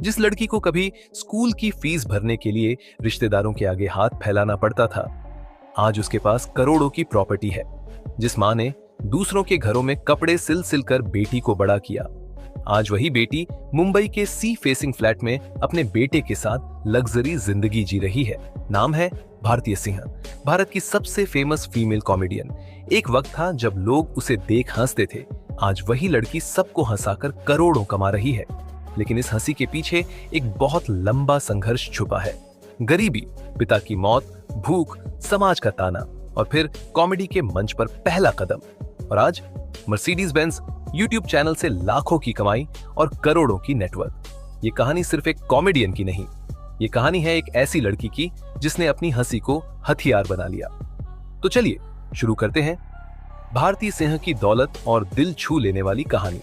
जिस लड़की को कभी स्कूल की फीस भरने के लिए रिश्तेदारों के आगे हाथ फैलाना पड़ता था, आज उसके पास करोड़ों की प्रॉपर्टी है। जिस मां ने दूसरों के घरों में कपड़े सिल सिल कर बेटी को बड़ा किया, आज वही बेटी मुंबई के सी फेसिंग फ्लैट में अपने बेटे के साथ लग्जरी जिंदगी जी रही है। नाम है भारती सिंह, भारत की सबसे फेमस फीमेल कॉमेडियन। एक वक्त था जब लोग उसे देख हंसते थे, आज वही लड़की सबको हंसाकर करोड़ों कमा रही है। लेकिन इस हंसी के पीछे एक बहुत लंबा संघर्ष छुपा है। गरीबी, पिता की मौत, भूख, समाज का ताना और फिर कॉमेडी के मंच पर पहला कदम। और आज मर्सिडीज बेंज, यूट्यूब चैनल से लाखों की कमाई और करोड़ों की नेटवर्क। ये कहानी सिर्फ एक कॉमेडियन की नहीं, ये कहानी है एक ऐसी लड़की की जिसने अपनी हंसी को हथियार बना लिया। तो चलिए शुरू करते हैं भारती सिंह की दौलत और दिल छू लेने वाली कहानी।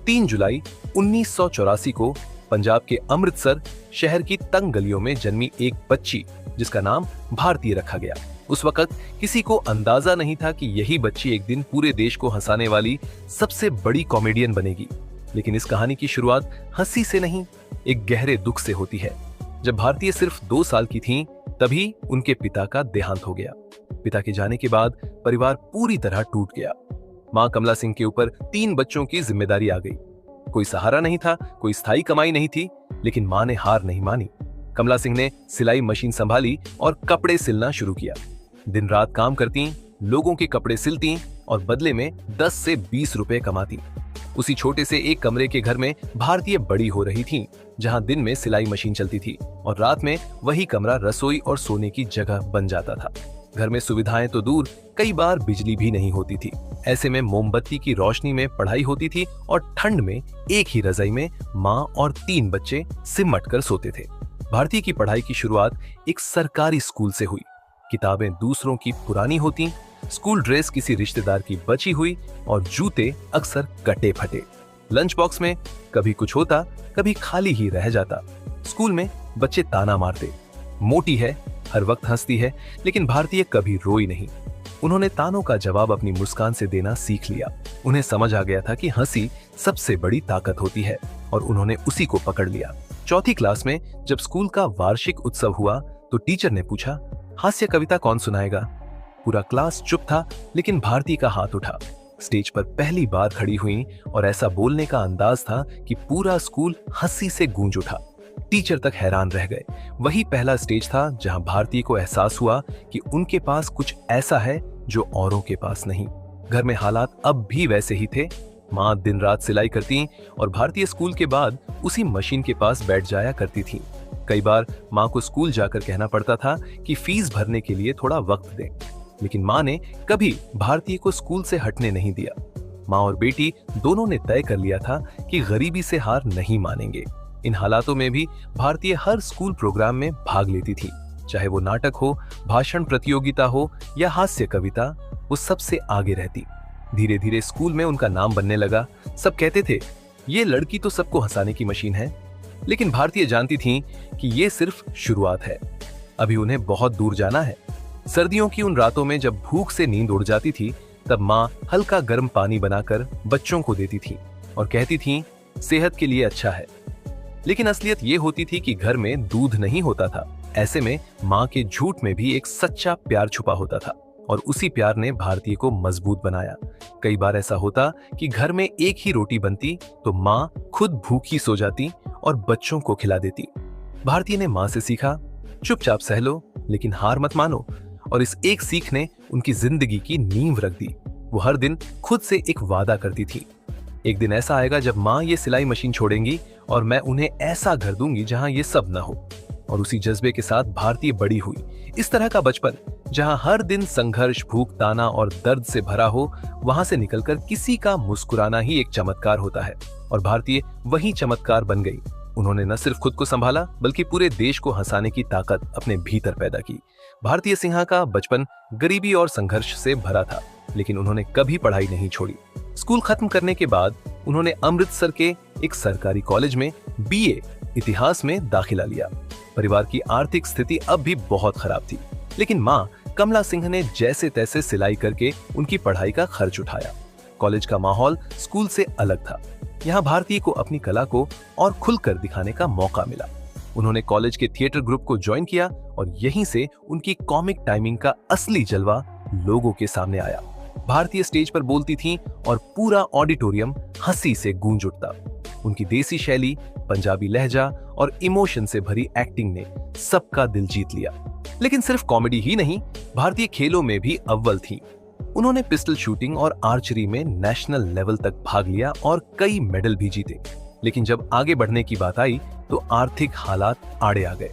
3 जुलाई 1984 को पंजाब के अमृतसर शहर की तंग गलियों में जन्मी एक बच्ची जिसका नाम भारती रखा गया। उस वक्त किसी को अंदाजा नहीं था कि यही बच्ची एक दिन पूरे देश को हंसाने वाली सबसे बड़ी कॉमेडियन बनेगी। लेकिन इस कहानी की शुरुआत हंसी से नहीं, एक गहरे दुख से होती है। जब भारती सिर्फ 2 साल की थीं, तभी उनके पिता का देहांत हो गया। पिता के जाने के बाद परिवार पूरी तरह टूट गया। मां कमला सिंह के ऊपर 3 बच्चों की जिम्मेदारी आ गई। कोई सहारा नहीं था, कोई स्थायी कमाई नहीं थी, लेकिन मां ने हार नहीं मानी। कमला सिंह ने सिलाई मशीन संभाली और कपड़े सिलना शुरू किया। दिन रात काम करती, लोगों के कपड़े सिलती और बदले में 10 से 20 रुपए कमाती। उसी छोटे से एक कमरे के घर में भारतीय बड़ी हो रही थी, जहां दिन में सिलाई मशीन चलती थी और रात में वही कमरा रसोई और सोने की जगह बन जाता था। घर में सुविधाएं तो दूर, कई बार बिजली भी नहीं होती थी। ऐसे में मोमबत्ती की रोशनी में पढ़ाई होती थी और ठंड में एक ही रजाई में माँ और 3 बच्चे सिमट कर सोते थे। भारती की पढ़ाई की शुरुआत एक सरकारी स्कूल से हुई। किताबें दूसरों की पुरानी होती, स्कूल ड्रेस किसी रिश्तेदार की बची हुई और जूते अक्सर कटे फटे। लंच बॉक्स में कभी कुछ होता, कभी खाली ही रह जाता। स्कूल में बच्चे ताना मारते, मोटी है, हर वक्त हंसती है, लेकिन भारतीय कभी रोई नहीं। उन्होंने तानों का जवाब अपनी मुस्कान से देना सीख लिया। उन्हें समझ आ गया था कि हंसी सबसे बड़ी ताकत होती है और उन्होंने उसी को पकड़ लिया। 4th क्लास में जब स्कूल का वार्षिक उत्सव हुआ तो टीचर ने पूछा, हास्य कविता कौन सुनाएगा? पूरा क्लास चुप था, लेकिन भारती का हाथ उठा। स्टेज पर पहली बार खड़ी हुई और ऐसा बोलने का अंदाज था कि पूरा स्कूल हंसी से गूंज उठा। टीचर तक हैरान रह गए। वही पहला स्टेज था जहां भारती को एहसास हुआ कि उनके पास कुछ ऐसा है जो औरों के पास नहीं। घर में हालात अब भी वैसे ही थे। माँ दिन रात सिलाई करती और भारतीय स्कूल के बाद उसी मशीन के पास बैठ जाया करती थी। कई बार माँ को स्कूल जाकर कहना पड़ता था कि फीस भरने के लिए थोड़ा वक्त दें, लेकिन माँ ने कभी भारतीय को स्कूल से हटने नहीं दिया। माँ और बेटी दोनों ने तय कर लिया था कि गरीबी से हार नहीं मानेंगे। इन हालातों में भी भारतीय हर स्कूल प्रोग्राम में भाग लेती थी, चाहे वो नाटक हो, भाषण प्रतियोगिता हो या हास्य कविता, वो सबसे आगे रहती। धीरे धीरे स्कूल में उनका नाम बनने लगा। सब कहते थे, ये लड़की तो सबको हंसाने की मशीन है। लेकिन भारतीय जानती थीं कि ये सिर्फ शुरुआत है, अभी उन्हें बहुत दूर जाना है। सर्दियों की उन रातों में जब भूख से नींद उड़ जाती थी, तब माँ हल्का गर्म पानी बनाकर बच्चों को देती थी और कहती थी, सेहत के लिए अच्छा है। लेकिन असलियत ये होती थी कि घर में दूध नहीं होता था। ऐसे में माँ के झूठ में भी एक सच्चा प्यार छुपा होता था और उसी प्यार ने भारतीय को मजबूत बनाया। कई बार ऐसा होता कि घर में एक ही रोटी बनती तो माँ खुद भूखी सो जाती और बच्चों को खिला देती। भारतीय ने माँ से सीखा, चुपचाप सह लो लेकिन हार मत मानो, और इस एक सीख ने उनकी जिंदगी की नींव रख दी। वो हर दिन खुद से एक वादा करती थी, एक दिन ऐसा आएगा जब माँ ये सिलाई मशीन छोड़ेंगी और मैं उन्हें ऐसा घर दूंगी जहां ये सब न हो। और उसी जज्बे के साथ भारतीय बड़ी हुई। इस तरह का बचपन जहां हर दिन संघर्ष, भूख, ताना और दर्द से भरा हो, वहां से निकलकर किसी का मुस्कुराना ही एक चमत्कार होता है। और भारतीय वही चमत्कार बन गई। उन्होंने न सिर्फ खुद को संभाला बल्कि पूरे देश को हंसाने की ताकत अपने भीतर पैदा की। भारतीय सिंह का बचपन गरीबी और संघर्ष से भरा था, लेकिन उन्होंने कभी पढ़ाई नहीं छोड़ी। स्कूल खत्म करने के बाद उन्होंने अमृतसर के एक सरकारी कॉलेज में बीए इतिहास में दाखिला लिया। परिवार की आर्थिक स्थिति अब भी बहुत खराब थी, लेकिन माँ कमला सिंह ने जैसे तैसे सिलाई करके उनकी पढ़ाई का खर्च उठाया। कॉलेज का माहौल स्कूल से अलग था। यहाँ भारती को अपनी कला को और खुलकर दिखाने का मौका मिला। उन्होंने कॉलेज के थिएटर ग्रुप को ज्वाइन किया और यहीं से उनकी कॉमिक टाइमिंग का असली जलवा लोगों के सामने आया। भारतीय स्टेज पर बोलती थीं और पूरा ऑडिटोरियम हंसी से गूंज उठता। उनकी देसी शैली, पंजाबी लहजा और इमोशन से भरी एक्टिंग ने सबका दिल जीत लिया। लेकिन सिर्फ कॉमेडी ही नहीं, भारतीय खेलों में भी अव्वल थीं। उन्होंने पिस्टल शूटिंग और आर्चरी में नेशनल लेवल तक भाग लिया और कई मेडल भी जीते। लेकिन जब आगे बढ़ने की बात आई तो आर्थिक हालात आड़े आ गए।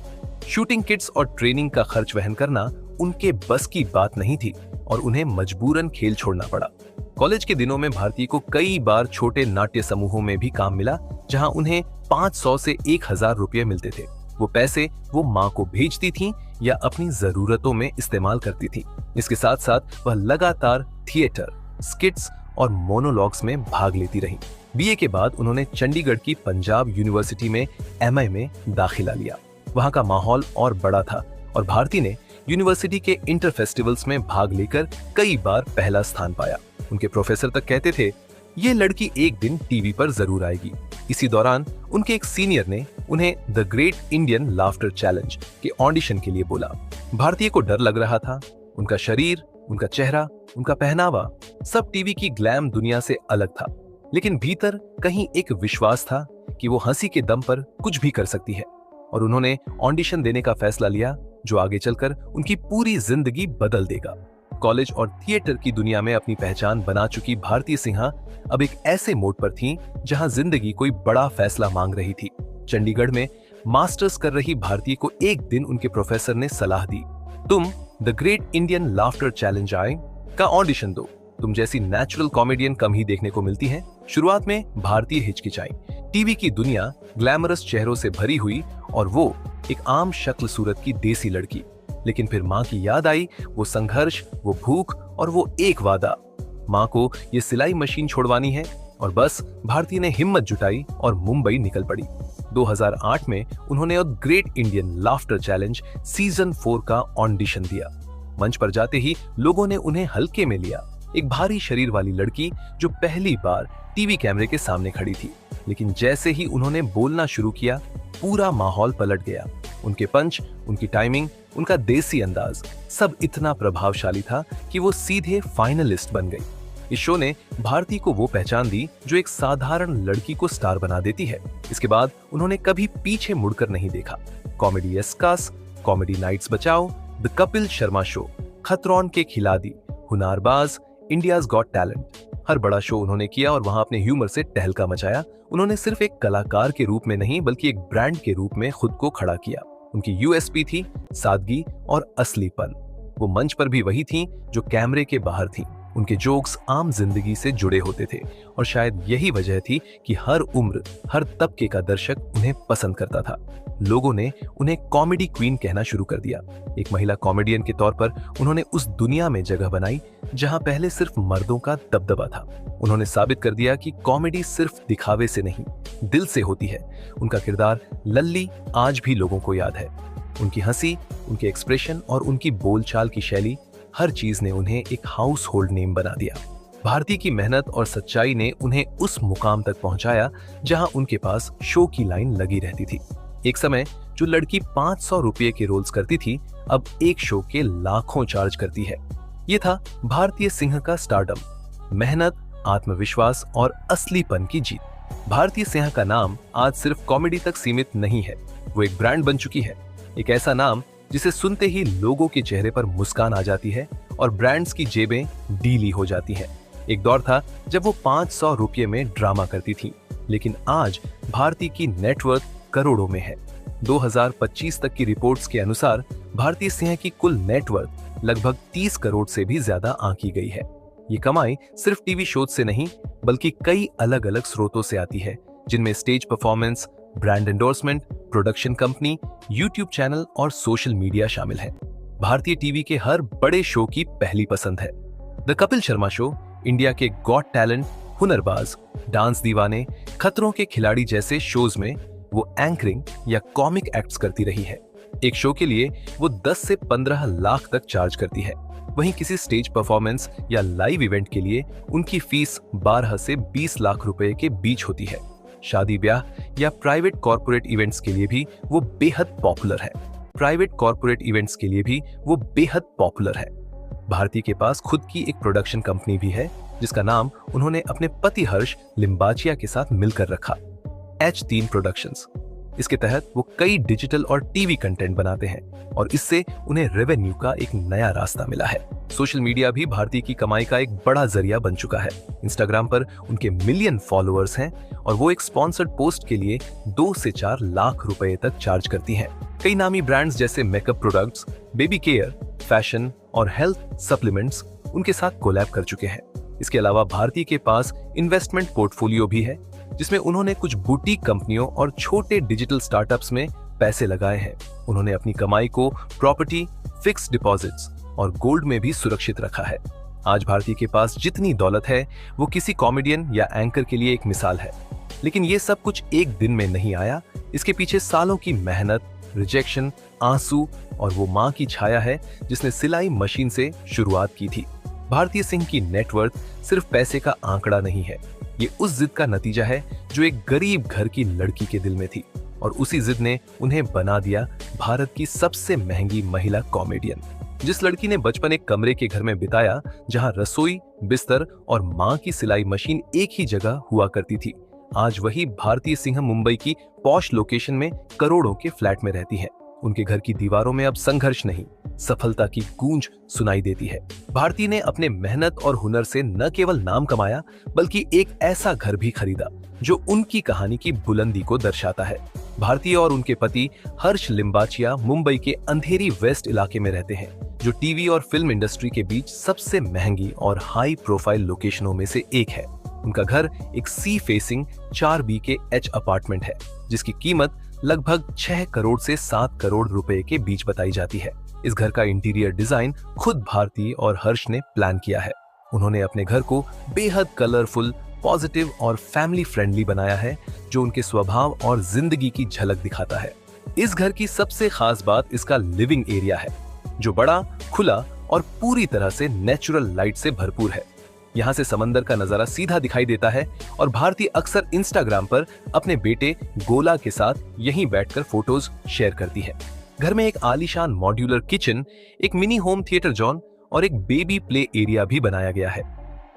शूटिंग किट्स और ट्रेनिंग का खर्च वहन करना उनके बस की बात नहीं थी और उन्हें मजबूरन खेल छोड़ना पड़ा। कॉलेज के दिनों में भारती को कई बार छोटे नाट्य समूहों में भी काम मिला, जहां उन्हें 500 से 1000 रुपये मिलते थे। वो पैसे वो माँ को भेजती थीं या अपनी जरूरतों में इस्तेमाल करती थीं। इसके साथ साथ वह लगातार थिएटर, स्किट्स और मोनोलॉग्स में भाग लेती रहीं। बीए के बाद उन्होंने चंडीगढ़ की पंजाब यूनिवर्सिटी में एमए में दाखिला लिया। वहां का माहौल और बड़ा था और भारती ने यूनिवर्सिटी के इंटर फेस्टिवल्स में भाग लेकर कई बार पहला स्थान पाया। उनके प्रोफेसर तक कहते थे, ये लड़की एक दिन टीवी पर जरूर आएगी। इसी दौरान उनके एक सीनियर ने उन्हें the great Indian laughter challenge के ऑडिशन के लिए बोला। भारतीय को डर लग रहा था। उनका शरीर, उनका चेहरा, उनका पहनावा सब टीवी की ग्लैम दुनिया से अलग था, लेकिन भीतर कहीं एक विश्वास था कि वो हंसी के दम पर कुछ भी कर सकती है। और उन्होंने ऑडिशन देने का फैसला लिया जो आगे चलकर उनकी पूरी जिंदगी बदल देगा। कॉलेज और थिएटर की दुनिया में अपनी पहचान बना चुकी भारती सिंहा अब एक ऐसे मोड़ पर थीं जहां जिंदगी कोई बड़ा फैसला मांग रही थी। चंडीगढ़ में मास्टर्स कर रही भारती को एक दिन उनके प्रोफेसर ने सलाह दी, तुम the great Indian laughter challenge आए का ऑडिशन दो। तुम जैसी नेचुरल कॉमेडियन कम ही देखने को मिलती हैं। शुरुआत में भारतीय हिचकिचाई। टीवी की दुनिया ग्लैमरस चेहरों से भरी हुई और वो एक आम शक्ल सूरत की देसी लड़की। लेकिन फिर माँ की याद आई, वो संघर्ष, वो भूख और वो एक वादा। माँ को ये सिलाई मशीन छोड़वानी है और बस भारती ने हिम्मत जुटाई और मुंबई निकल पड़ी। 2008 में उन्होंने great Indian laughter challenge season 4 का ऑडिशन दिया। मंच पर जाते ही लोगों ने उन्हें हल्के में लिया। एक भारी शरीर वाली लड़की जो पहली बार टीवी कैमरे के सामने खड़ी थी। लेकिन जैसे ही उन्होंने बोलना शुरू किया, पूरा माहौल पलट गया। उनके पंच, उनकी टाइमिंग, उनका देसी अंदाज सब इतना प्रभावशाली था कि वो सीधे फाइनलिस्ट बन गई। इस शो ने भारती को वो पहचान दी जो एक साधारण लड़की को स्टार बना देती है। इसके बाद उन्होंने कभी पीछे मुड़कर नहीं देखा। कॉमेडी एस्कास, कॉमेडी नाइट्स बचाओ, द कपिल शर्मा शो, खतरौन के खिलाड़ी, हुनरबाज, इंडियाज गॉट टैलेंट, हर बड़ा शो उन्होंने किया और वहां अपने ह्यूमर से टहलका मचाया। उन्होंने सिर्फ एक कलाकार के रूप में नहीं बल्कि एक ब्रांड के रूप में खुद को खड़ा किया। उनकी यूएसपी थी सादगी और असलीपन। वो मंच पर भी वही थीं जो कैमरे के बाहर थीं। उनके जोक्स आम जिंदगी से जुड़े होते थे और शायद यही वजह थी कि हर उम्र, हर तबके का दर्शक उन्हें पसंद करता था। लोगों ने उन्हें कॉमेडी क्वीन कहना शुरू कर दिया। एक महिला कॉमेडियन के तौर पर उन्होंने उस दुनिया में जगह बनाई जहां पहले सिर्फ मर्दों का दबदबा था। उन्होंने साबित कर दिया कि कॉमेडी सिर्फ दिखावे से नहीं, दिल से होती है। उनका किरदार लल्ली आज भी लोगों को याद है। उनकी हंसी, उनके एक्सप्रेशन और उनकी बोलचाल की शैली, हर चीज ने उन्हें एक हाउस होल्ड नेम बना दिया। भारती की मेहनत और सच्चाई ने उन्हें उस मुकाम तक पहुंचाया जहां उनके पास शो की लाइन लगी रहती थी। एक समय जो लड़की 500 रुपये के रोल्स करती थी, अब एक शो के लाखों चार्ज करती है। ये था भारतीय सिंह का स्टारडम, मेहनत, आत्मविश्वास और असलीपन की जीत। भारतीय सिंह का नाम आज सिर्फ कॉमेडी तक सीमित नहीं है, वो एक ब्रांड बन चुकी है। एक ऐसा नाम जिसे सुनते ही लोगों के चेहरे पर मुस्कान आ जाती है और ब्रांड्स की जेबें ढीली हो जाती हैं। एक दौर था जब वो 500 रुपये में ड्रामा करती थी, लेकिन आज भारती की नेटवर्थ करोड़ों में है। 2025 तक की रिपोर्ट्स के अनुसार भारतीय सिंह की कुल नेटवर्थ लगभग 30 करोड़ से भी ज्यादा आंकी गई है। ये कमाई सिर्फ टीवी शो से नहीं बल्कि कई अलग अलग स्रोतों से आती है, जिनमें stage performance, brand endorsement, production company, YouTube channel और सोशल मीडिया शामिल है। भारतीय टीवी के हर बड़े शो की पहली पसंद है। The Kapil Sharma show India के गॉट टैलेंट, हुनरबाज, डांस दीवाने, खतरों के खिलाड़ी जैसे शोज में वो एंकरिंग या कॉमिक एक्ट्स करती रही है। एक शो के लिए वो 10 से 15 लाख तक चार्ज करती है। वहीं किसी स्टेज परफॉर्मेंस या लाइव इवेंट के लिए उनकी फीस 12 से 20 लाख रुपए के बीच होती है। शादी ब्याह या प्राइवेट कॉर्पोरेट इवेंट्स के लिए भी वो बेहद पॉपुलर है। भारती के पास खुद की एक प्रोडक्शन कंपनी भी है, जिसका नाम उन्होंने अपने पति हर्ष लिम्बाचिया के साथ मिलकर रखा, H3 प्रोडक्शंस। इसके तहत वो कई डिजिटल और टीवी कंटेंट बनाते हैं और इससे उन्हें रेवेन्यू का एक नया रास्ता मिला है। सोशल मीडिया भी भारती की कमाई का एक बड़ा जरिया बन चुका है। इंस्टाग्राम पर उनके मिलियन फॉलोअर्स हैं और वो एक स्पॉन्सर्ड पोस्ट के लिए 2 से 4 लाख रुपए तक चार्ज करती हैं। कई नामी ब्रांड्स जैसे makeup products, baby care, fashion और हेल्थ सप्लीमेंट्स उनके साथ कोलैब कर चुके हैं। इसके अलावा भारती के पास इन्वेस्टमेंट पोर्टफोलियो भी है, जिसमें उन्होंने कुछ बुटीक कंपनियों और छोटे डिजिटल स्टार्टअप्स में पैसे लगाए हैं। उन्होंने अपनी कमाई को प्रॉपर्टी, फिक्स्ड डिपॉजिट्स और गोल्ड में भी सुरक्षित रखा है। आज भारती के पास जितनी दौलत है वो किसी कॉमेडियन या एंकर के लिए एक मिसाल है। लेकिन ये सब कुछ एक दिन में नहीं आया। इसके पीछे सालों की मेहनत, रिजेक्शन, आंसू और वो माँ की छाया है जिसने सिलाई मशीन से शुरुआत की थी। भारती सिंह की नेटवर्थ सिर्फ पैसे का आंकड़ा नहीं है, ये उस जिद का नतीजा है जो एक गरीब घर की लड़की के दिल में थी और उसी जिद ने उन्हें बना दिया भारत की सबसे महंगी महिला कॉमेडियन। जिस लड़की ने बचपन एक कमरे के घर में बिताया जहां रसोई, बिस्तर और मां की सिलाई मशीन एक ही जगह हुआ करती थी, आज वही भारती सिंह मुंबई की पॉश लोकेशन में करोड़ों के फ्लैट में रहती है। उनके घर की दीवारों में अब संघर्ष नहीं, सफलता की गूंज सुनाई देती है। भारती ने अपने मेहनत और हुनर से न केवल नाम कमाया, बल्कि एक ऐसा घर भी खरीदा जो उनकी कहानी की बुलंदी को दर्शाता है। भारती और उनके पति हर्ष लिम्बाचिया मुंबई के अंधेरी वेस्ट इलाके में रहते हैं, जो टीवी और फिल्म इंडस्ट्री के बीच सबसे महंगी और हाई प्रोफाइल लोकेशनों में से एक है। उनका घर एक सी फेसिंग 4 BKH अपार्टमेंट है, जिसकी कीमत लगभग 6 करोड़ से 7 करोड़ रुपए के बीच बताई जाती है। इस घर का इंटीरियर डिजाइन खुद भारती और हर्ष ने प्लान किया है। उन्होंने अपने घर को बेहद कलरफुल, पॉजिटिव और फैमिली फ्रेंडली बनाया है, जो उनके स्वभाव और जिंदगी की झलक दिखाता है। इस घर की सबसे खास बात इसका लिविंग एरिया है, जो बड़ा, खुला और पूरी तरह से नेचुरल लाइट से भरपूर है। यहाँ से समंदर का नजारा सीधा दिखाई देता है और भारती अक्सर इंस्टाग्राम पर अपने बेटे गोला के साथ यहीं बैठकर फोटोज शेयर करती है। घर में एक आलीशान मॉड्यूलर किचन, एक मिनी होम थिएटर जॉन और एक बेबी प्ले एरिया भी बनाया गया है।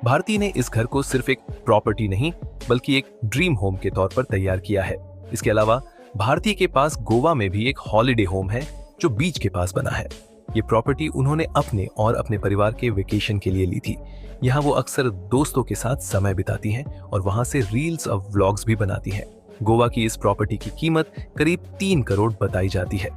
भारती ने इस घर को सिर्फ एक प्रॉपर्टी नहीं, बल्कि एक ड्रीम होम के तौर पर तैयार किया है। इसके अलावा भारती के पास गोवा में भी एक हॉलिडे होम है, जो बीच के पास बना है। ये प्रॉपर्टी उन्होंने अपने और अपने परिवार के वेकेशन के लिए ली थी। यहाँ वो अक्सर दोस्तों के साथ समय बिताती हैं और वहाँ से रील्स और व्लॉग्स भी बनाती हैं। गोवा की इस प्रॉपर्टी की कीमत करीब 3 करोड़ बताई जाती है।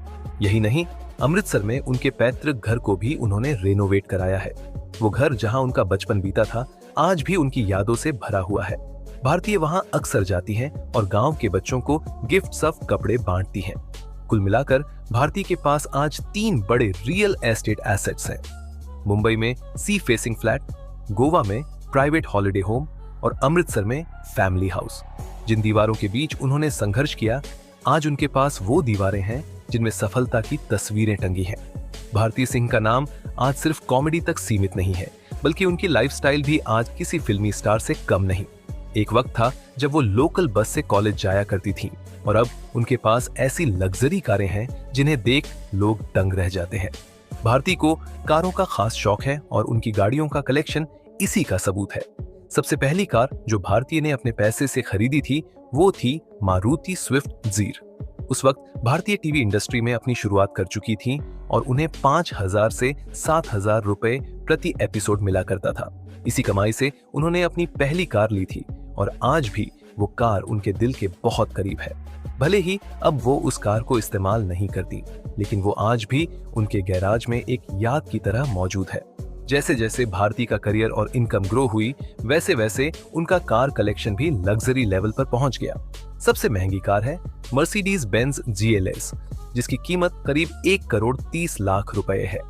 यही नहीं, अमृतसर में उनके पैतृक घर को भी उन्होंने रेनोवेट कराया है। वो घर जहाँ उनका बचपन बीता था, आज भी उनकी यादों से भरा हुआ है। भारतीय वहाँ अक्सर जाती हैं और गांव के बच्चों को गिफ्ट्स ऑफ कपड़े बांटती हैं। कुल मिलाकर भारती के पास आज 3 बड़े रियल एस्टेट एसेट्स हैं। मुंबई में सी फेसिंग फ्लैट, गोवा में प्राइवेट हॉलिडे होम और अमृतसर में फैमिली हाउस। जिन दीवारों के बीच उन्होंने संघर्ष किया, आज उनके पास वो दीवारें हैं जिनमें सफलता की तस्वीरें टंगी हैं। भारती सिंह का नाम आज सिर्फ कॉमेडी तक सीमित नहीं है, बल्कि उनकी लाइफस्टाइल भी आज किसी फिल्मी स्टार से कम नहीं। एक वक्त था जब वो लोकल बस से कॉलेज जाया करती थीं और अब उनके पास ऐसी लग्जरी कारें हैं जिन्हें देख लोग दंग रह जाते हैं। भारती को कारों का खास शौक है और उनकी गाड़ियों का कलेक्शन इसी का सबूत है। सबसे पहली कार जो भारती ने अपने पैसे से खरीदी थी, वो थी मारुति स्विफ्ट जीर। उस वक्त भारतीय टीवी इंडस्ट्री में अपनी शुरुआत कर चुकी थी और उन्हें 5,000 से 7,000 रुपए प्रति एपिसोड मिला करता था। इसी कमाई से उन्होंने अपनी पहली कार ली थी और आज भी वो कार उनके दिल के बहुत करीब है। भले ही अब वो उस कार को इस्तेमाल नहीं करती, लेकिन वो आज भी उनके गैराज में एक याद की तरह मौजूद है। जैसे जैसे भारती का करियर और इनकम ग्रो हुई, वैसे वैसे उनका कार कलेक्शन भी लग्जरी लेवल पर पहुंच गया। सबसे महंगी कार है मर्सिडीज बेंज GLS, जिसकी कीमत करीब 1 करोड़ 30 लाख रुपए है।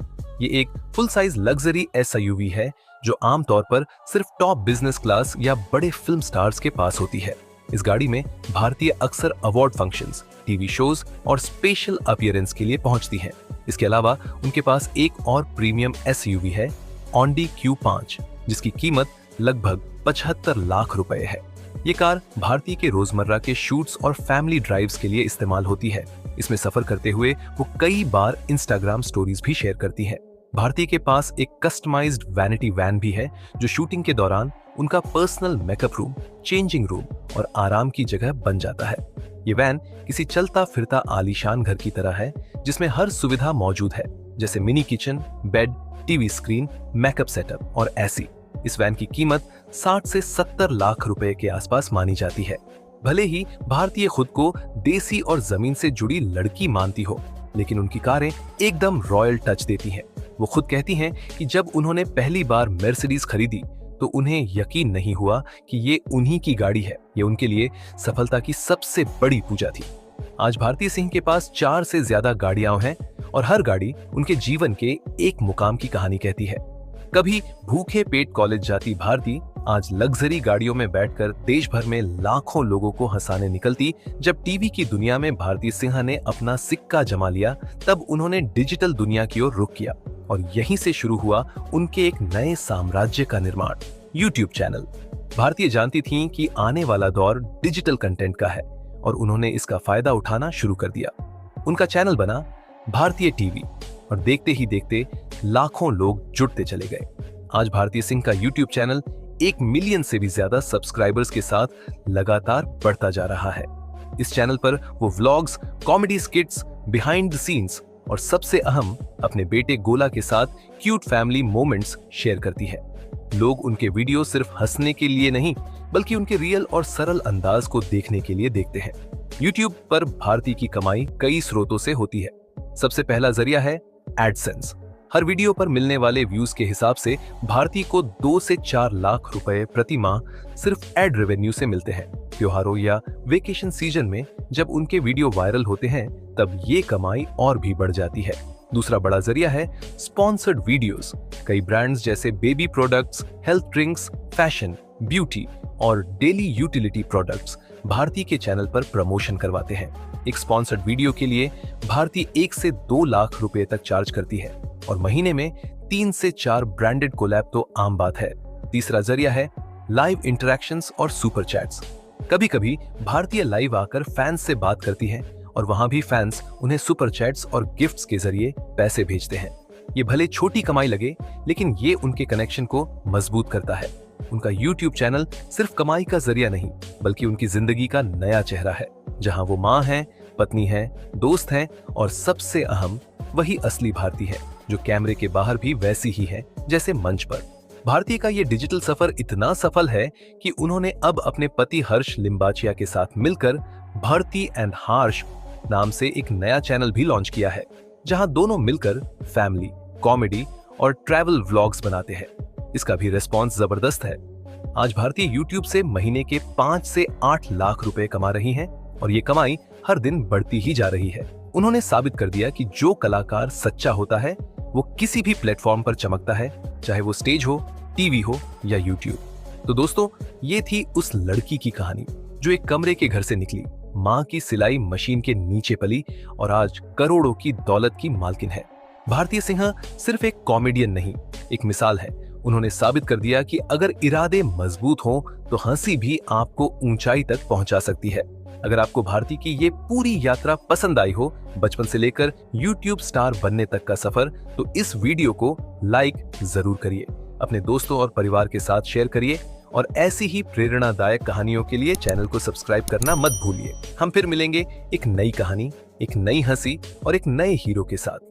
ये एक फुल साइज लग्जरी SUV है जो आमतौर पर सिर्फ टॉप बिजनेस क्लास या बड़े फिल्म स्टार्स के पास होती है। इस गाड़ी में भारतीय अक्सर अवार्ड फंक्शंस, टीवी शोज और स्पेशल अपीयरेंस के लिए पहुंचती हैं। इसके अलावा उनके पास एक और प्रीमियम एसयूवी है, ऑडी Q5, जिसकी कीमत लगभग 75 लाख रुपए है। ये कार भारती के रोजमर्रा के शूट्स और फैमिली ड्राइव्स के लिए इस्तेमाल होती है। इसमें सफर करते हुए वो कई बार इंस्टाग्राम स्टोरीज भी शेयर करती है। भारती के पास एक कस्टमाइज्ड वैनिटी वैन भी है, जो शूटिंग के दौरान उनका personal makeup room, changing room और आराम की जगह बन जाता है। ये वैन किसी चलता फिरता आलीशान घर की तरह है, जिसमें हर सुविधा मौजूद है, जैसे mini kitchen, bed, TV screen, makeup setup और एसी। इस वैन की कीमत 60 से 70 लाख रुपए के आसपास मानी जाती है। भले ही भारतीय खुद को देसी और जमीन से जुड़ी लड़की मानती हो, लेकिन उनकी कारें एकदम रॉयल टच देती हैं। वो खुद कहती हैं कि जब उन्होंने पहली बार मर्सिडीज खरीदी तो उन्हें यकीन नहीं हुआ कि ये उन्हीं की गाड़ी है। ये उनके लिए सफलता की सबसे बड़ी पूजा थी। आज भारती सिंह के पास 4 से ज्यादा गाड़ियां हैं और हर गाड़ी उनके जीवन के एक मुकाम की कहानी कहती है। कभी भूखे पेट कॉलेज जाती भारती आज लग्जरी गाड़ियों में बैठकर देश भर में लाखों लोगों को हंसाने निकलती। जब टीवी की दुनिया में भारती सिंह ने अपना सिक्का जमा लिया, तब उन्होंने डिजिटल दुनिया की ओर रुख किया और यहीं से शुरू हुआ उनके एक नए साम्राज्य का निर्माण, यूट्यूब चैनल। भारती जानती थीं कि आने वाला दौर डिजिटल कंटेंट का है और उन्होंने इसका फायदा उठाना शुरू कर दिया। उनका चैनल बना भारतीय टीवी और देखते ही देखते लाखों लोग जुड़ते चले गए। आज भारती सिंह का यूट्यूब चैनल 1 मिलियन से भी ज्यादा सब्सक्राइबर्स के साथ लगातार बढ़ता जा रहा है। इस चैनल पर वो vlogs, comedy स्किट्स, behind the scenes और सबसे अहम अपने बेटे गोला के साथ क्यूट फैमिली मोमेंट्स शेयर करती है। लोग उनके वीडियो सिर्फ हंसने के लिए नहीं, बल्कि उनके रियल और सरल अंदाज को देखने के लिए देखते हैं। यूट्यूब पर भारती की कमाई कई स्रोतों से होती है। सबसे पहला जरिया है एडसेंस। हर वीडियो पर मिलने वाले व्यूज के हिसाब से भारती को 2 से 4 लाख रुपए प्रति माह सिर्फ एड रेवेन्यू से मिलते हैं। त्योहारों या वेकेशन सीजन में जब उनके वीडियो वायरल होते हैं, तब ये कमाई और भी बढ़ जाती है। दूसरा बड़ा जरिया है स्पॉन्सर्ड वीडियोस। कई ब्रांड्स जैसे baby products, health drinks, fashion, beauty और डेली यूटिलिटी प्रोडक्ट्स भारती के चैनल पर प्रमोशन करवाते हैं। एक स्पॉन्सर्ड वीडियो के लिए भारती 1 से 2 लाख रुपए तक चार्ज करती है और महीने में 3 से 4 ब्रांडेड कोलैब तो आम बात है। तीसरा जरिया है लाइव इंटरेक्शंस और सुपर चैट्स। कभी कभी भारतीय लाइव आकर फैंस से बात करती है और वहां भी फैंस उन्हें सुपर चैट्स और गिफ्ट्स के जरिए पैसे भेजते हैं। ये भले छोटी कमाई लगे, लेकिन ये उनके कनेक्शन को मजबूत करता है। उनका YouTube चैनल सिर्फ कमाई का जरिया नहीं, बल्कि उनकी जिंदगी का नया चेहरा है, जहां वो माँ हैं, पत्नी हैं, दोस्त हैं और सबसे अहम वही असली भारती है, जो कैमरे के बाहर भी वैसी ही है जैसे मंच पर। भारती का ये डिजिटल सफर इतना सफल है कि उन्होंने अब अपने पति हर्ष लिम्बाचिया के साथ मिलकर भारती एंड हर्ष नाम से एक नया चैनल भी लॉन्च किया है, जहां दोनों मिलकर फैमिली, कॉमेडी और ट्रैवल व्लॉग्स बनाते हैं। इसका भी रिस्पॉन्स जबरदस्त है। आज भारती यूट्यूब से महीने के 5 से 8 लाख रुपए कमा रही हैं और ये कमाई हर दिन बढ़ती ही जा रही है। उन्होंने साबित कर दिया कि जो कलाकार सच्चा होता है, वो किसी भी प्लेटफॉर्म पर चमकता है, चाहे वो स्टेज हो, टीवी हो या यूट्यूब। तो दोस्तों, ये थी उस लड़की की कहानी जो एक कमरे के घर से निकली, माँ की सिलाई मशीन के नीचे पली और आज करोड़ों की दौलत की मालकिन है। भारती सिंह सिर्फ एक कॉमेडियन नहीं, एक मिसाल है। उन्होंने साबित कर दिया कि अगर इरादे मजबूत हों तो हंसी भी आपको ऊंचाई तक पहुंचा सकती है। अगर आपको भारती की ये पूरी यात्रा पसंद आई हो, बचपन से लेकर YouTube स्टार बनने तक का सफर, तो इस वीडियो को लाइक जरूर करिए, अपने दोस्तों और परिवार के साथ शेयर करिए और ऐसी ही प्रेरणादायक कहानियों के लिए चैनल को सब्सक्राइब करना मत भूलिए। हम फिर मिलेंगे एक नई कहानी, एक नई हंसी और एक नए हीरो के साथ।